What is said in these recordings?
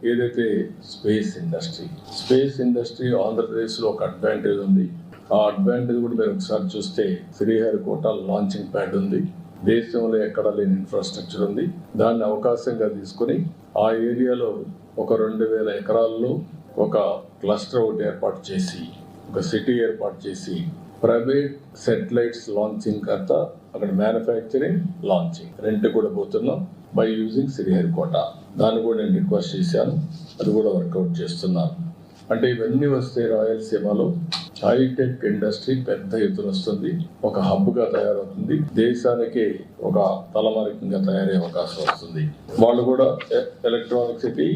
ఏదైతే space industry ఆంధ్రప్రదేశ్లో ఒక అడ్వాంటేజ్ ఉంది. ఆ అడ్వాంటేజ్ కూడా మీరు ఒకసారి చూస్తే శ్రీహరికోట లాంచింగ్ ప్యాడ్ ఉంది. దేశంలో ఎక్కడ లేని ఇన్ఫ్రాస్ట్రక్చర్ ఉంది. దాన్ని అవకాశంగా తీసుకుని ఆ ఏరియాలో ఒక 2000 ఎకరాల్లో ఒక క్లస్టర్ ఒకటి ఏర్పాటు చేసి, ఒక సిటీ ఏర్పాటు చేసి, ప్రైవేట్ సెటిలైట్స్ లాంచింగ్ అంతా అక్కడ మ్యానుఫ్యాక్చరింగ్ లాంచింగ్ రెంట్ కూడా పోతున్నాం బై యూజింగ్ శ్రీహరికోట. దాన్ని కూడా నేను రిక్వెస్ట్ చేశాను, అది కూడా వర్కౌట్ చేస్తున్నాను. అంటే ఇవన్నీ వస్తే రాయలసీమలో హైటెక్ ఇండస్ట్రీ పెద్ద ఎత్తున వస్తుంది, ఒక హబ్గా తయారవుతుంది, దేశానికి ఒక తలమానికంగా తయారయ్యే అవకాశం వస్తుంది. వాళ్ళు కూడా ఎలక్ట్రానిక్ సిటీ,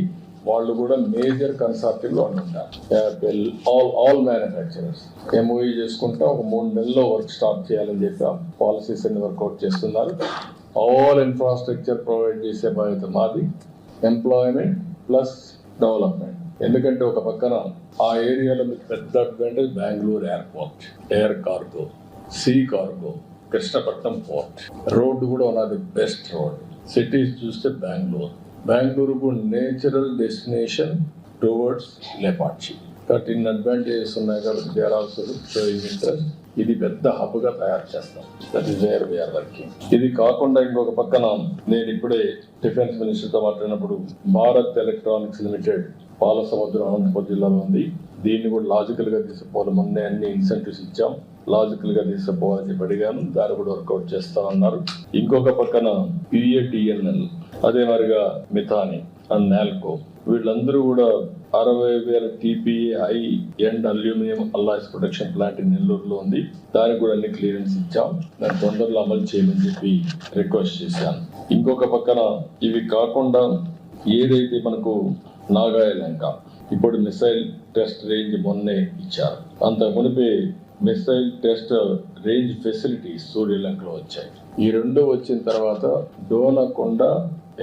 వాళ్ళు కూడా మేజర్ కన్సార్టియంలో ఉంటారు. యాపిల్, ఆల్ మ్యానుఫ్యాక్చరర్స్ ఎంఓఈ చేసుకుంటా ఒక 3 నెలల్లో వర్క్ స్టార్ట్ చేయాలని చెప్పి పాలసీస్ అన్ని వర్కౌట్ చేస్తున్నారు. ఆల్ ఇన్ఫ్రాస్ట్రక్చర్ ప్రొవైడ్ చేసే బాధ్యత మాది. Employment plus development. ఎందుకంటే ఒక పక్కన ఆ ఏరియాలో మీకు పెద్ద advantage Bengaluru airport, air cargo, sea cargo, Krishnapatnam port, road కూడా ఉన్నది బెస్ట్ రోడ్. సిటీస్ చూస్తే బెంగళూరుకు natural destination towards Lepakshi. 13 advantages ఉన్నాయి కాబట్టి they are also showing interest. ఇది పెద్ద హబ్గా తయారు చేస్తాం. That is where we're working. ఇది కాకుండా ఇంకొక పక్కన నేను ఇప్పుడే డిఫెన్స్ మినిస్టర్తో మాట్లాడినప్పుడు భారత్ ఎలక్ట్రానిక్స్ లిమిటెడ్ పాలసముద్రం అనంతపురం జిల్లాలో ఉంది. దీన్ని కూడా లాజికల్ గా తీసుకుపోవాలి. మొన్నే అన్ని ఇన్సెంటివ్స్ ఇచ్చాం, లాజికల్ గా తీసుకుపోవాలని చెప్పి అడిగాను. దాన్ని కూడా వర్కౌట్ చేస్తామన్నారు. ఇంకొక పక్కన PATNL, అదే మరిగా మిథాని అండ్ నాల్కో, వీళ్ళందరూ కూడా 60,000 TPA high end aluminium alloys production plant నెల్లూరులో ఉంది. దానికి కూడా అన్ని క్లియరెన్స్ ఇచ్చాం. దాన్ని తొందరలో అమలు చేయమని చెప్పి రిక్వెస్ట్ చేశాను. ఇంకొక పక్కన ఇవి కాకుండా ఏదైతే మనకు నాగాయలంక ఇప్పుడు మిసైల్ టెస్ట్ రేంజ్ మొన్నే ఇచ్చారు. అంత మునిపే మిసైల్ టెస్ట్ రేంజ్ ఫెసిలిటీస్ సూర్యలంకలో వచ్చాయి. ఈ 2 వచ్చిన తర్వాత డోనకొండ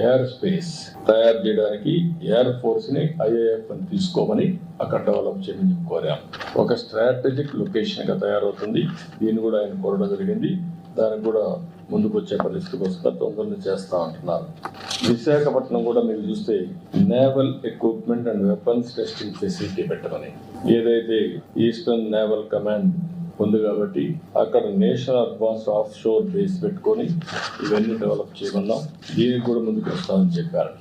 ఎయిర్ స్పేస్ తయారు చేయడానికి ఎయిర్ ఫోర్స్ ని IAF అని తీసుకోమని అక్కడ డెవలప్ చేయమని కోరాం. ఒక స్ట్రాటజిక్ లొకేషన్ గా తయారవుతుంది. దీన్ని కూడా ఆయన కోరడం జరిగింది. దానికి కూడా ముందుకు వచ్చే పరిస్థితికి వస్తే తొందరగా చేస్తా అంటున్నారు. విశాఖపట్నం కూడా మీరు చూస్తే naval equipment and weapons testing facility పెట్టమని, ఏదైతే ఈస్టర్న్ నేవల్ కమాండ్ ఉంది కాబట్టి అక్కడ national advanced of sure base పెట్టుకొని ఇవన్నీ డెవలప్ చేయమన్నాం. దీనికి కూడా ముందుకు వస్తామని చెప్పారు.